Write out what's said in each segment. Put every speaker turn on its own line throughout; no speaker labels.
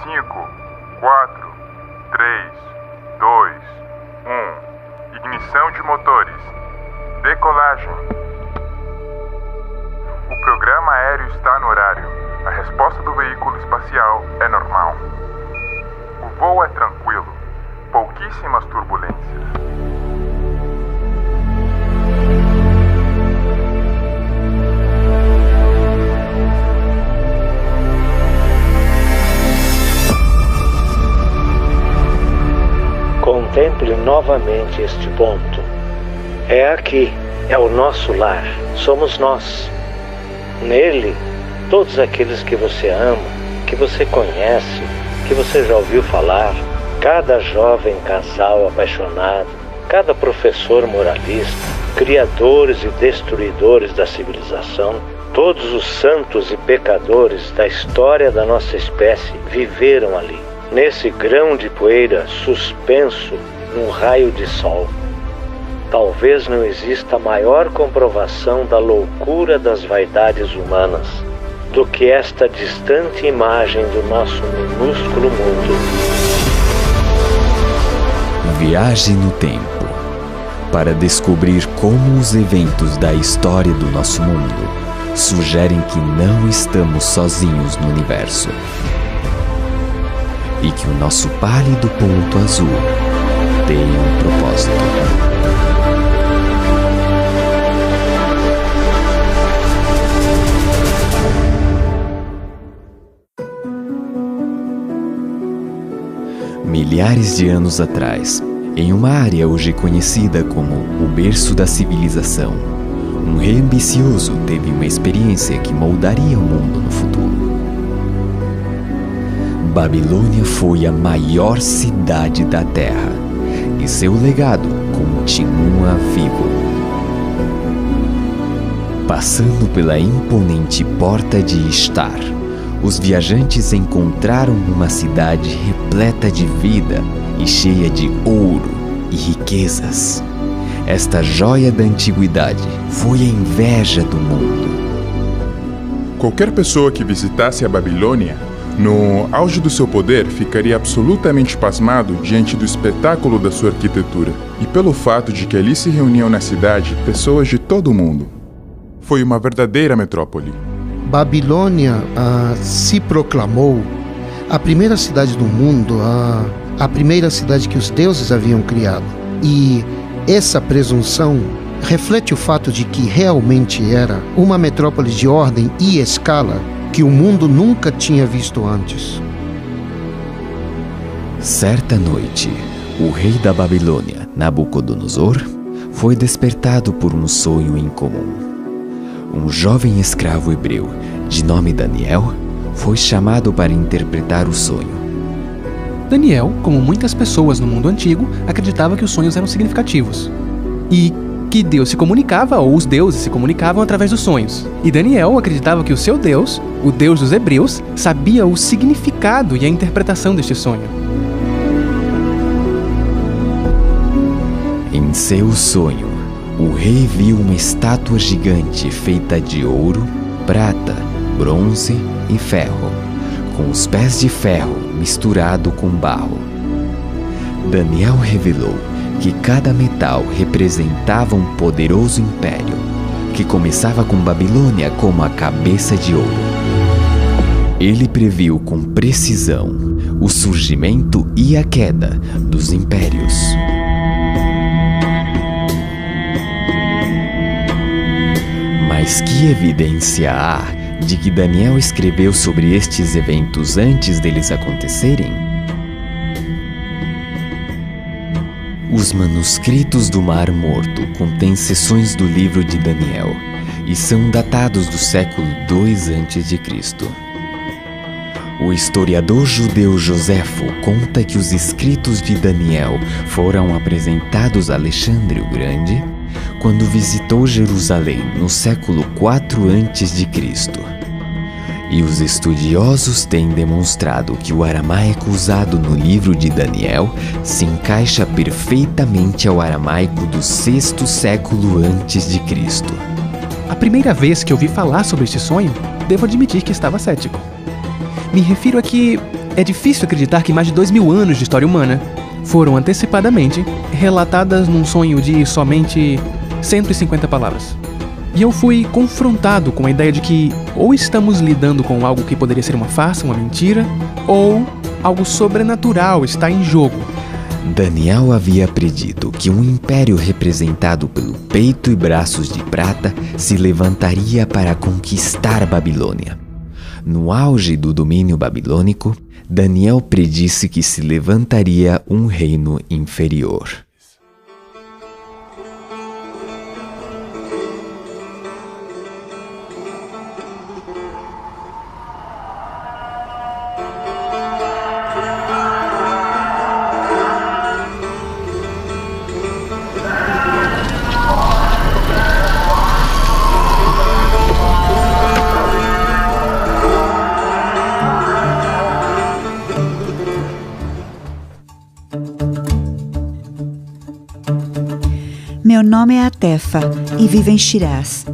5, 4, 3, 2, 1. Ignição de motores. Decolagem. O programa aéreo está no horário. A resposta do veículo espacial é normal. O voo é tranquilo. Pouquíssimas turbulências.
Contemple novamente este ponto. É aqui, é o nosso lar, somos nós. Nele, todos aqueles que você ama, que você conhece, que você já ouviu falar, cada jovem casal apaixonado, cada professor moralista, criadores e destruidores da civilização, todos os santos e pecadores da história da nossa espécie viveram ali, nesse grão de poeira suspenso num raio de sol. Talvez não exista maior comprovação da loucura das vaidades humanas do que esta distante imagem do nosso minúsculo mundo.
Viaje no tempo para descobrir como os eventos da história do nosso mundo sugerem que não estamos sozinhos no universo e que o nosso pálido ponto azul tem um propósito. Milhares de anos atrás, em uma área hoje conhecida como o berço da civilização, um rei ambicioso teve uma experiência que moldaria o mundo no futuro. Babilônia foi a maior cidade da Terra e seu legado continua vivo. Passando pela imponente Porta de Ishtar, os viajantes encontraram uma cidade repleta de vida e cheia de ouro e riquezas. Esta joia da antiguidade foi a inveja do mundo.
Qualquer pessoa que visitasse a Babilônia, no auge do seu poder, ficaria absolutamente pasmado diante do espetáculo da sua arquitetura e pelo fato de que ali se reuniam na cidade pessoas de todo o mundo. Foi uma verdadeira metrópole.
Babilônia se proclamou a primeira cidade do mundo, a primeira cidade que os deuses haviam criado. E essa presunção reflete o fato de que realmente era uma metrópole de ordem e escala que o mundo nunca tinha visto antes.
Certa noite, o rei da Babilônia, Nabucodonosor, foi despertado por um sonho incomum. Um jovem escravo hebreu, de nome Daniel, foi chamado para interpretar o sonho.
Daniel, como muitas pessoas no mundo antigo, acreditava que os sonhos eram significativos e que Deus se comunicava, ou os deuses se comunicavam através dos sonhos. E Daniel acreditava que o seu Deus, o Deus dos hebreus, sabia o significado e a interpretação deste sonho.
Em seu sonho, o rei viu uma estátua gigante feita de ouro, prata, bronze e ferro, com os pés de ferro misturado com barro. Daniel revelou que cada metal representava um poderoso império, que começava com Babilônia como a cabeça de ouro. Ele previu com precisão o surgimento e a queda dos impérios. Mas que evidência há de que Daniel escreveu sobre estes eventos antes deles acontecerem? Os manuscritos do Mar Morto contêm seções do livro de Daniel e são datados do século II a.C. O historiador judeu Joséfo conta que os escritos de Daniel foram apresentados a Alexandre o Grande quando visitou Jerusalém no século IV a.C. E os estudiosos têm demonstrado que o aramaico usado no livro de Daniel se encaixa perfeitamente ao aramaico do VI século a.C.
A primeira vez que ouvi falar sobre este sonho, devo admitir que estava cético. Me refiro a que é difícil acreditar que mais de 2000 anos de história humana foram antecipadamente relatadas num sonho de somente 150 palavras. E eu fui confrontado com a ideia de que ou estamos lidando com algo que poderia ser uma farsa, uma mentira, ou algo sobrenatural está em jogo.
Daniel havia predito que um império representado pelo peito e braços de prata se levantaria para conquistar Babilônia. No auge do domínio babilônico, Daniel predisse que se levantaria um reino inferior.
Meu nome é Atefa e vivo em Shiraz,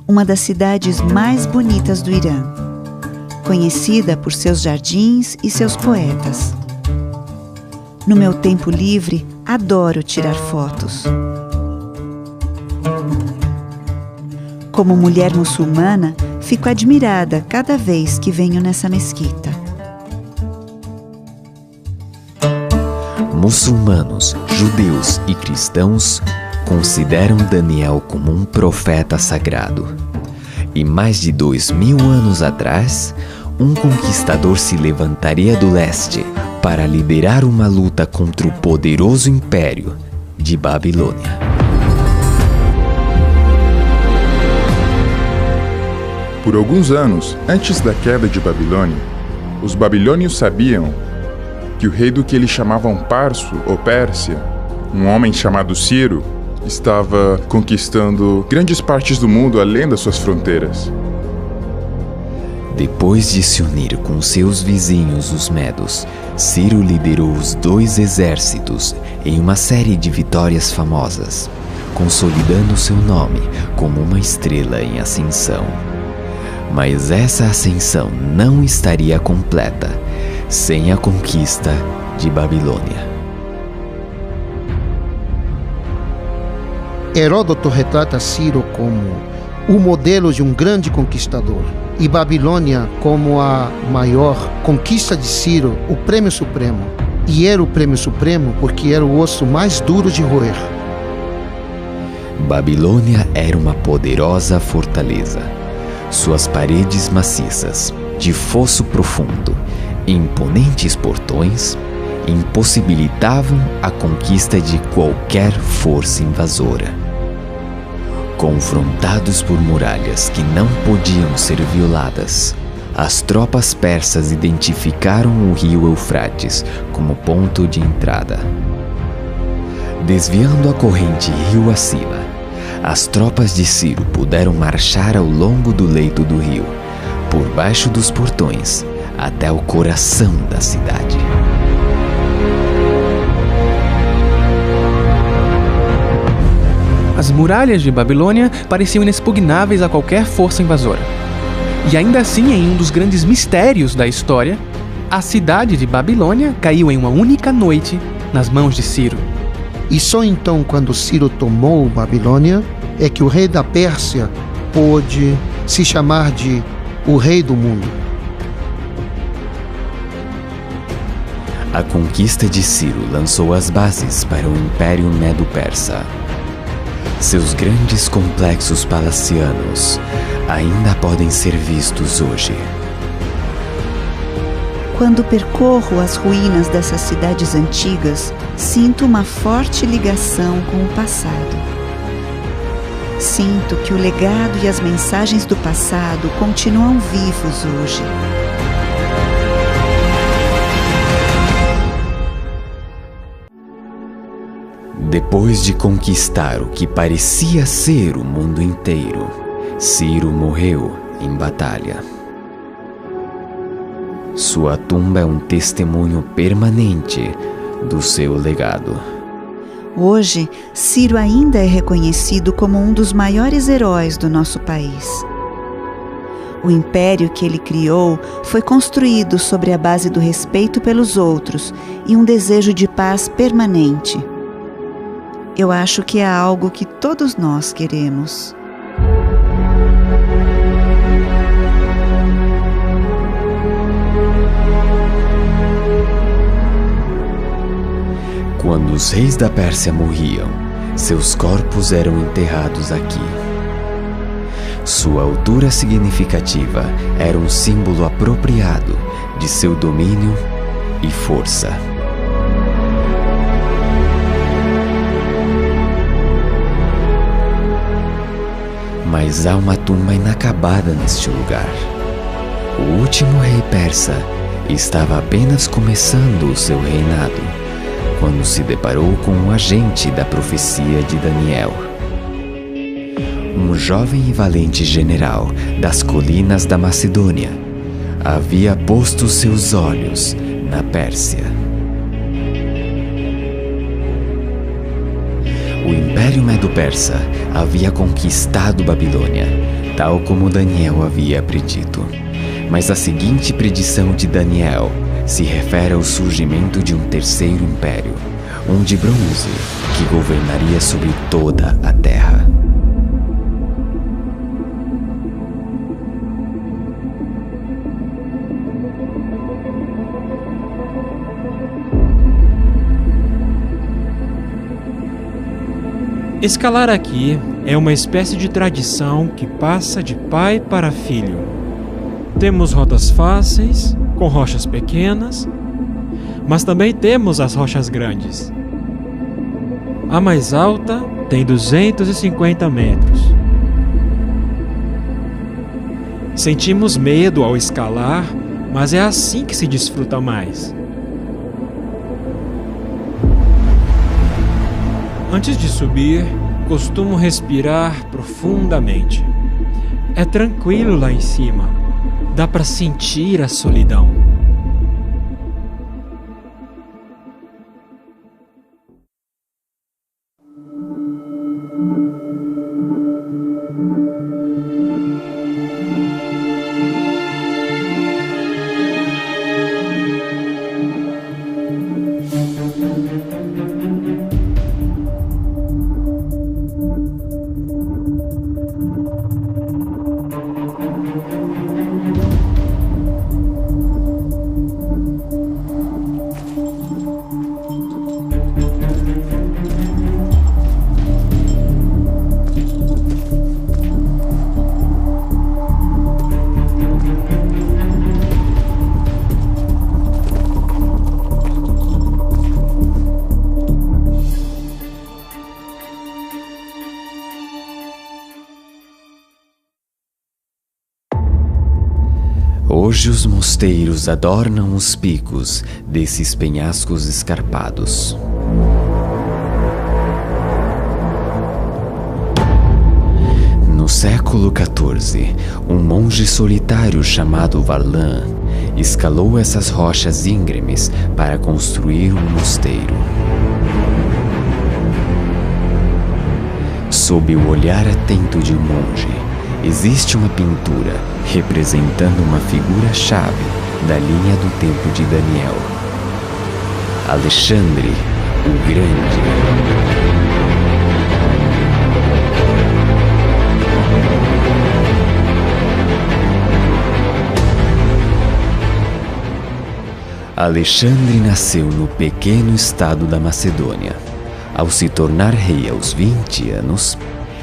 uma das cidades mais bonitas do Irã, conhecida por seus jardins e seus poetas. No meu tempo livre, adoro tirar fotos. Como mulher muçulmana, fico admirada cada vez que venho nessa mesquita.
Muçulmanos, judeus e cristãos consideram Daniel como um profeta sagrado. E mais de 2000 anos atrás, um conquistador se levantaria do leste para liderar uma luta contra o poderoso império de Babilônia.
Por alguns anos, antes da queda de Babilônia, os babilônios sabiam que o rei do que eles chamavam Parso ou Pérsia, um homem chamado Ciro, estava conquistando grandes partes do mundo além das suas fronteiras.
Depois de se unir com seus vizinhos, os medos, Ciro liderou os 2 exércitos em uma série de vitórias famosas, consolidando seu nome como uma estrela em ascensão. Mas essa ascensão não estaria completa sem a conquista de Babilônia.
Heródoto retrata Ciro como o modelo de um grande conquistador e Babilônia como a maior conquista de Ciro, o prêmio supremo. E era o prêmio supremo porque era o osso mais duro de roer.
Babilônia era uma poderosa fortaleza. Suas paredes maciças, de fosso profundo e imponentes portões impossibilitavam a conquista de qualquer força invasora. Confrontados por muralhas que não podiam ser violadas, as tropas persas identificaram o rio Eufrates como ponto de entrada. Desviando a corrente rio acima, as tropas de Ciro puderam marchar ao longo do leito do rio, por baixo dos portões, até o coração da cidade.
As muralhas de Babilônia pareciam inexpugnáveis a qualquer força invasora. E ainda assim, em um dos grandes mistérios da história, a cidade de Babilônia caiu em uma única noite nas mãos de Ciro.
E só então, quando Ciro tomou Babilônia, é que o rei da Pérsia pôde se chamar de o rei do mundo.
A conquista de Ciro lançou as bases para o Império Medo-Persa. Seus grandes complexos palacianos ainda podem ser vistos hoje.
Quando percorro as ruínas dessas cidades antigas, sinto uma forte ligação com o passado. Sinto que o legado e as mensagens do passado continuam vivos hoje.
Depois de conquistar o que parecia ser o mundo inteiro, Ciro morreu em batalha. Sua tumba é um testemunho permanente do seu legado.
Hoje, Ciro ainda é reconhecido como um dos maiores heróis do nosso país. O império que ele criou foi construído sobre a base do respeito pelos outros e um desejo de paz permanente. Eu acho que é algo que todos nós queremos.
Quando os reis da Pérsia morriam, seus corpos eram enterrados aqui. Sua altura significativa era um símbolo apropriado de seu domínio e força. Mas há uma tumba inacabada neste lugar. O último rei persa estava apenas começando o seu reinado, quando se deparou com um agente da profecia de Daniel. Um jovem e valente general das colinas da Macedônia havia posto seus olhos na Pérsia. O Império Medo-Persa havia conquistado Babilônia, tal como Daniel havia predito. Mas a seguinte predição de Daniel se refere ao surgimento de um terceiro império, um de bronze, que governaria sobre toda a terra.
Escalar aqui é uma espécie de tradição que passa de pai para filho. Temos rotas fáceis, com rochas pequenas, mas também temos as rochas grandes. A mais alta tem 250 metros. Sentimos medo ao escalar, mas é assim que se desfruta mais. Antes de subir, costumo respirar profundamente. É tranquilo lá em cima. Dá para sentir a solidão.
Hoje os mosteiros adornam os picos desses penhascos escarpados. No século XIV, um monge solitário chamado Varlan escalou essas rochas íngremes para construir um mosteiro. Sob o olhar atento de um monge, existe uma pintura representando uma figura-chave da linha do tempo de Daniel: Alexandre o Grande. Alexandre nasceu no pequeno estado da Macedônia. Ao se tornar rei aos 20 anos,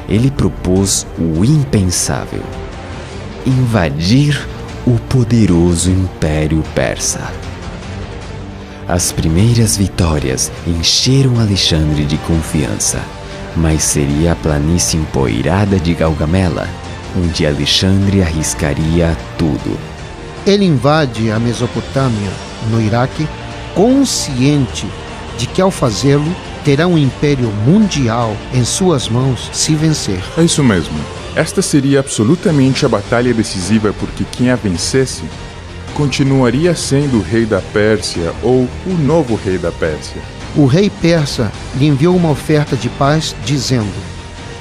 ele propôs o impensável: invadir o poderoso Império Persa. As primeiras vitórias encheram Alexandre de confiança, mas seria a planície empoeirada de Gaugamela, onde Alexandre arriscaria tudo.
Ele invade a Mesopotâmia, no Iraque, consciente de que ao fazê-lo terá um império mundial em suas mãos se vencer.
É isso mesmo. Esta seria absolutamente a batalha decisiva, porque quem a vencesse continuaria sendo o rei da Pérsia ou o novo rei da Pérsia.
O rei persa lhe enviou uma oferta de paz, dizendo: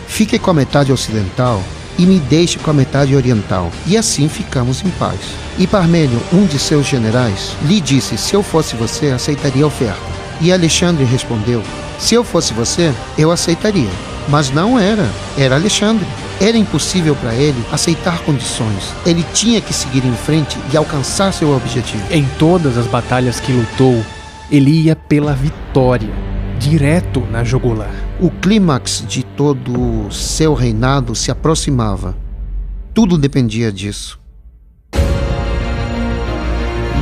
fique com a metade ocidental e me deixe com a metade oriental, e assim ficamos em paz. E Parmênio, um de seus generais, lhe disse: se eu fosse você, aceitaria a oferta. E Alexandre respondeu: se eu fosse você, eu aceitaria. Mas não era Alexandre. Era impossível para ele aceitar condições. Ele tinha que seguir em frente e alcançar seu objetivo.
Em todas as batalhas que lutou, ele ia pela vitória, direto na jugular.
O clímax de todo o seu reinado se aproximava. Tudo dependia disso.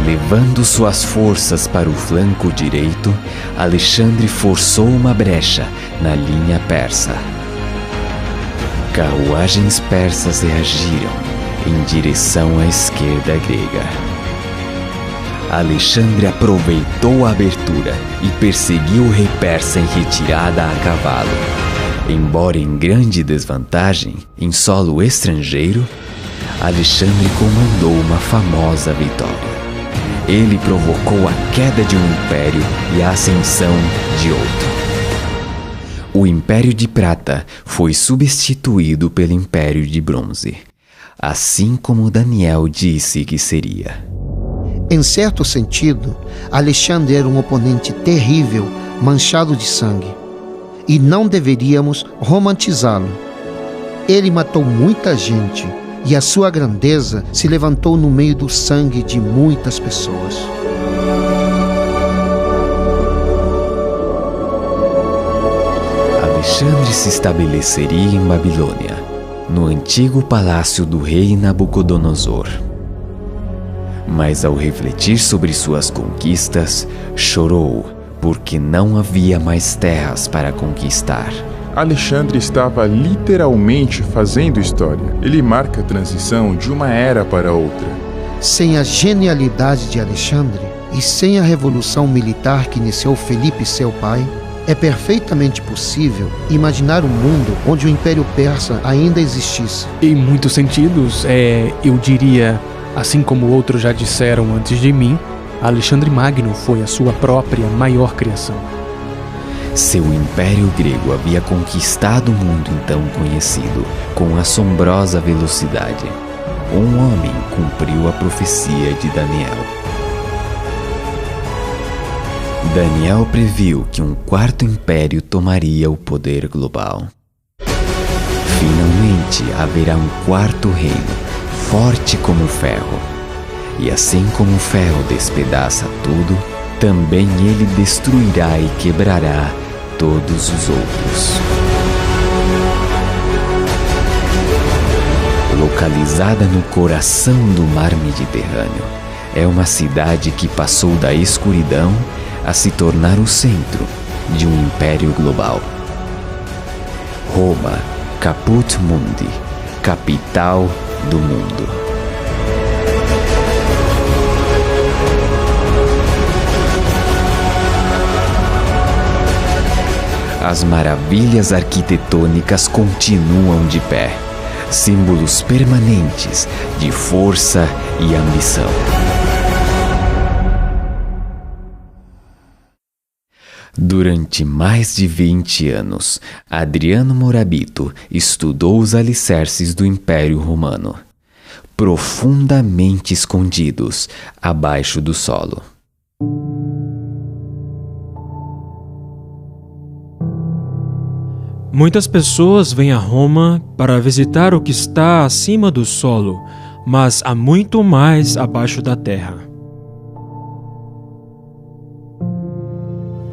Levando suas forças para o flanco direito, Alexandre forçou uma brecha na linha persa. Carruagens persas reagiram em direção à esquerda grega. Alexandre aproveitou a abertura e perseguiu o rei persa em retirada a cavalo. Embora em grande desvantagem, em solo estrangeiro, Alexandre comandou uma famosa vitória. Ele provocou a queda de um império e a ascensão de outro. O Império de Prata foi substituído pelo Império de Bronze, assim como Daniel disse que seria.
Em certo sentido, Alexandre era um oponente terrível, manchado de sangue, e não deveríamos romantizá-lo. Ele matou muita gente, e a sua grandeza se levantou no meio do sangue de muitas pessoas.
Alexandre se estabeleceria em Babilônia, no antigo palácio do rei Nabucodonosor. Mas ao refletir sobre suas conquistas, chorou, porque não havia mais terras para conquistar.
Alexandre estava literalmente fazendo história. Ele marca a transição de uma era para outra.
Sem a genialidade de Alexandre e sem a revolução militar que iniciou Felipe, seu pai, é perfeitamente possível imaginar um mundo onde o Império Persa ainda existisse.
Em muitos sentidos, eu diria, assim como outros já disseram antes de mim, Alexandre Magno foi a sua própria maior criação.
Seu império grego havia conquistado o mundo então conhecido com assombrosa velocidade. Um homem cumpriu a profecia de Daniel. Daniel previu que um quarto império tomaria o poder global. Finalmente haverá um quarto reino, forte como o ferro. E assim como o ferro despedaça tudo, também ele destruirá e quebrará todos os outros. Localizada no coração do mar Mediterrâneo, é uma cidade que passou da escuridão a se tornar o centro de um império global. Roma, Caput Mundi, capital do mundo. As maravilhas arquitetônicas continuam de pé, símbolos permanentes de força e ambição. Durante mais de 20 anos, Adriano Morabito estudou os alicerces do Império Romano, profundamente escondidos abaixo do solo.
Muitas pessoas vêm a Roma para visitar o que está acima do solo, mas há muito mais abaixo da terra.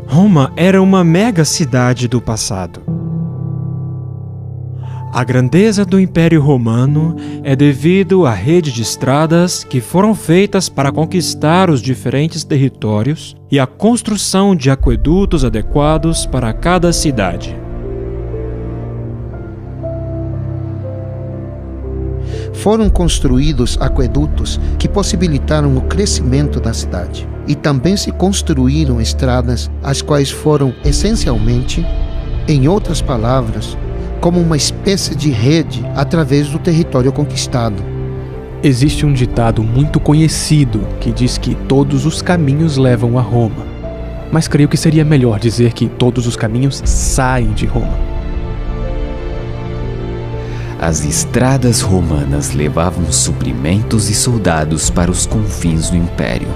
Roma era uma mega cidade do passado. A grandeza do Império Romano é devido à rede de estradas que foram feitas para conquistar os diferentes territórios e à construção de aquedutos adequados para cada cidade.
Foram construídos aquedutos que possibilitaram o crescimento da cidade. E também se construíram estradas, as quais foram essencialmente, em outras palavras, como uma espécie de rede através do território conquistado.
Existe um ditado muito conhecido que diz que todos os caminhos levam a Roma. Mas creio que seria melhor dizer que todos os caminhos saem de Roma.
As estradas romanas levavam suprimentos e soldados para os confins do império,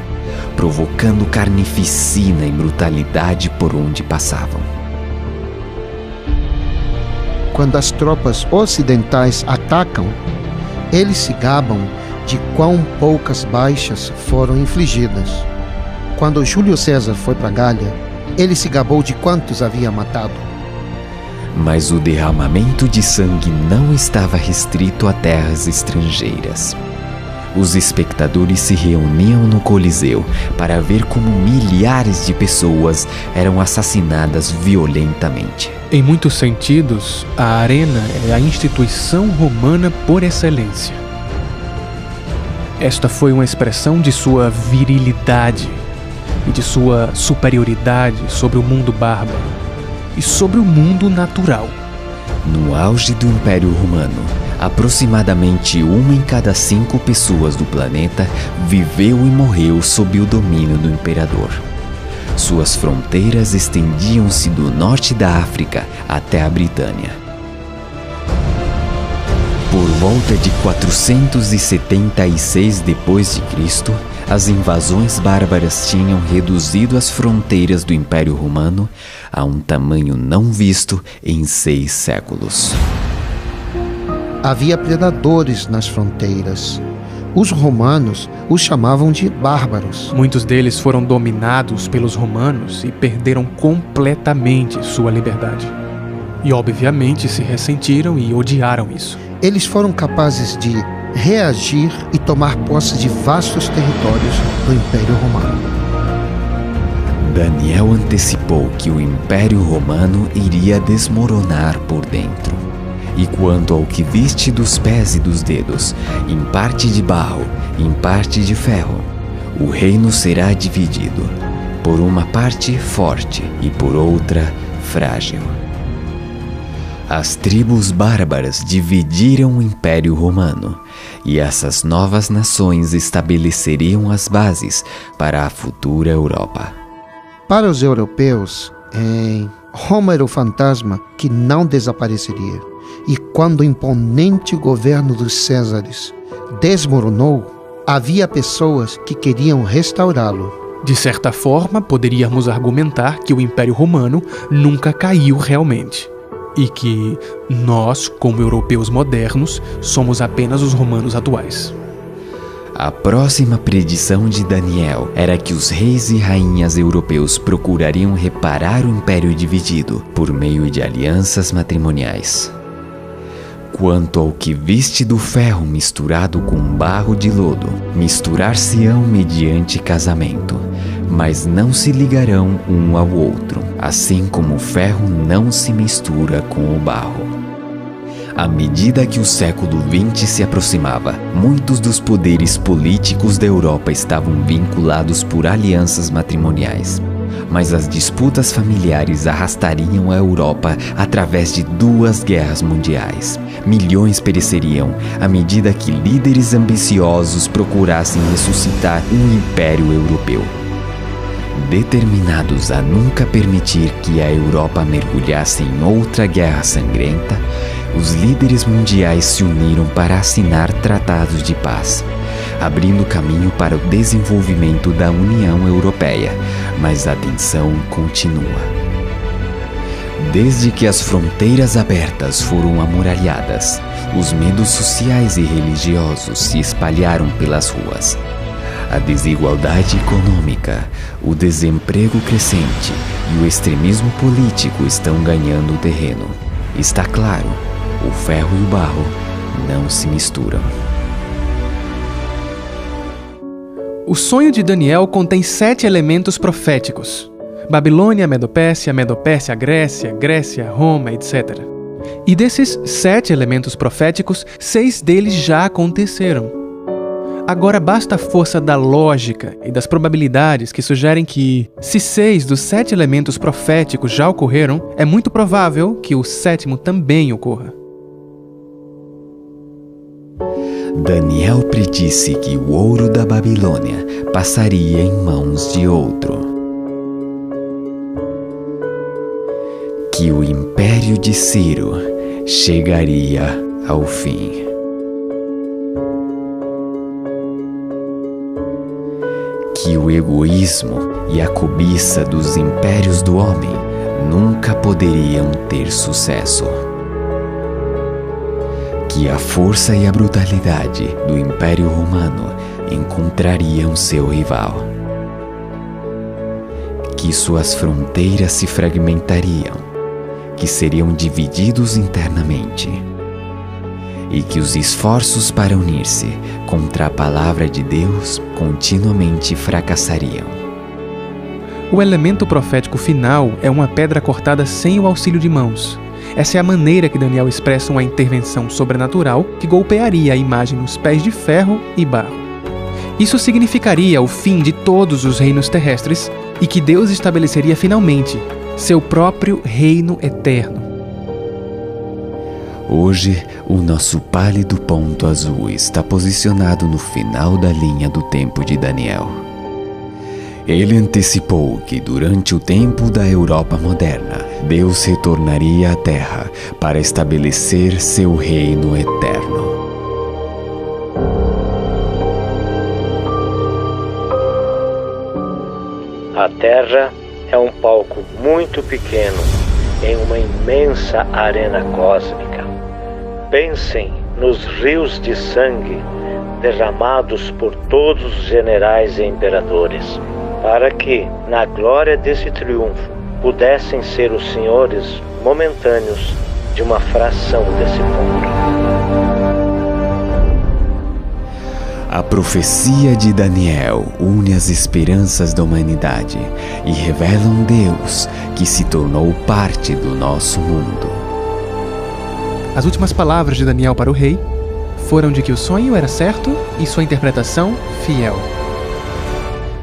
provocando carnificina e brutalidade por onde passavam.
Quando as tropas ocidentais atacam, eles se gabam de quão poucas baixas foram infligidas. Quando Júlio César foi para Gália, ele se gabou de quantos havia matado.
Mas o derramamento de sangue não estava restrito a terras estrangeiras. Os espectadores se reuniam no Coliseu para ver como milhares de pessoas eram assassinadas violentamente.
Em muitos sentidos, a arena é a instituição romana por excelência. Esta foi uma expressão de sua virilidade e de sua superioridade sobre o mundo bárbaro e sobre o mundo natural.
No auge do Império Romano, aproximadamente 1 em cada 5 pessoas do planeta viveu e morreu sob o domínio do imperador. Suas fronteiras estendiam-se do norte da África até a Britânia. Por volta de 476 d.C., as invasões bárbaras tinham reduzido as fronteiras do Império Romano a um tamanho não visto em 6 séculos.
Havia predadores nas fronteiras. Os romanos os chamavam de bárbaros.
Muitos deles foram dominados pelos romanos e perderam completamente sua liberdade. E obviamente se ressentiram e odiaram isso.
Eles foram capazes de reagir e tomar posse de vastos territórios do Império Romano.
Daniel antecipou que o Império Romano iria desmoronar por dentro. E quanto ao que viste dos pés e dos dedos, em parte de barro, em parte de ferro, o reino será dividido, por uma parte forte e por outra frágil. As tribos bárbaras dividiram o Império Romano, e essas novas nações estabeleceriam as bases para a futura Europa.
Para os europeus, Roma era o fantasma que não desapareceria. E quando o imponente governo dos Césares desmoronou, havia pessoas que queriam restaurá-lo.
De certa forma, poderíamos argumentar que o Império Romano nunca caiu realmente. E que nós, como europeus modernos, somos apenas os romanos atuais.
A próxima predição de Daniel era que os reis e rainhas europeus procurariam reparar o império dividido por meio de alianças matrimoniais. Quanto ao que viste do ferro misturado com barro de lodo, misturar-se-ão mediante casamento, mas não se ligarão um ao outro, assim como o ferro não se mistura com o barro. À medida que o século XX se aproximava, muitos dos poderes políticos da Europa estavam vinculados por alianças matrimoniais. Mas as disputas familiares arrastariam a Europa através de 2 guerras mundiais. Milhões pereceriam à medida que líderes ambiciosos procurassem ressuscitar um império europeu. Determinados a nunca permitir que a Europa mergulhasse em outra guerra sangrenta, os líderes mundiais se uniram para assinar tratados de paz, abrindo caminho para o desenvolvimento da União Europeia, mas a tensão continua. Desde que as fronteiras abertas foram amuralhadas, os medos sociais e religiosos se espalharam pelas ruas. A desigualdade econômica, o desemprego crescente e o extremismo político estão ganhando terreno. Está claro, o ferro e o barro não se misturam.
O sonho de Daniel contém 7 elementos proféticos: Babilônia, Medopérsia, Medopérsia, Grécia, Grécia, Roma, etc. E desses 7 elementos proféticos, 6 deles já aconteceram. Agora basta a força da lógica e das probabilidades que sugerem que, se 6 dos 7 elementos proféticos já ocorreram, é muito provável que o 7º também ocorra.
Daniel predisse que o ouro da Babilônia passaria em mãos de outro. Que o império de Ciro chegaria ao fim. Que o egoísmo e a cobiça dos impérios do homem nunca poderiam ter sucesso. Que a força e a brutalidade do Império Romano encontrariam seu rival. Que suas fronteiras se fragmentariam, que seriam divididos internamente, e que os esforços para unir-se contra a palavra de Deus continuamente fracassariam.
O elemento profético final é uma pedra cortada sem o auxílio de mãos. Essa é a maneira que Daniel expressa uma intervenção sobrenatural que golpearia a imagem nos pés de ferro e barro. Isso significaria o fim de todos os reinos terrestres e que Deus estabeleceria finalmente seu próprio reino eterno.
Hoje, o nosso pálido ponto azul está posicionado no final da linha do tempo de Daniel. Ele antecipou que durante o tempo da Europa moderna, Deus retornaria à Terra para estabelecer seu reino eterno.
A Terra é um palco muito pequeno em uma imensa arena cósmica. Pensem nos rios de sangue derramados por todos os generais e imperadores, para que, na glória desse triunfo, pudessem ser os senhores momentâneos de uma fração desse mundo.
A profecia de Daniel une as esperanças da humanidade e revela um Deus que se tornou parte do nosso mundo.
As últimas palavras de Daniel para o rei foram de que o sonho era certo e sua interpretação fiel.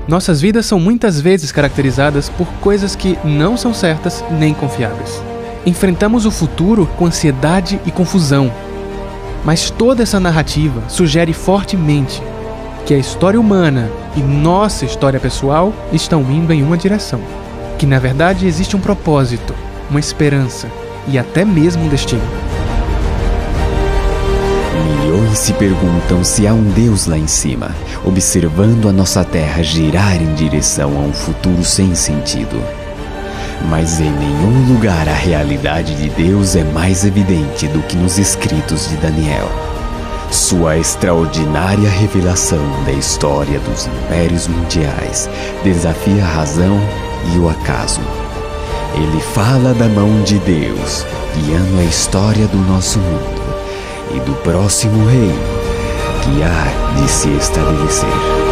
Nossas vidas são muitas vezes caracterizadas por coisas que não são certas nem confiáveis. Enfrentamos o futuro com ansiedade e confusão. Mas toda essa narrativa sugere fortemente que a história humana e nossa história pessoal estão indo em uma direção. Que na verdade existe um propósito, uma esperança e até mesmo um destino.
Milhões se perguntam se há um Deus lá em cima, observando a nossa terra girar em direção a um futuro sem sentido. Mas em nenhum lugar a realidade de Deus é mais evidente do que nos escritos de Daniel. Sua extraordinária revelação da história dos impérios mundiais desafia a razão e o acaso. Ele fala da mão de Deus, guiando a história do nosso mundo e do próximo reino que há de se estabelecer.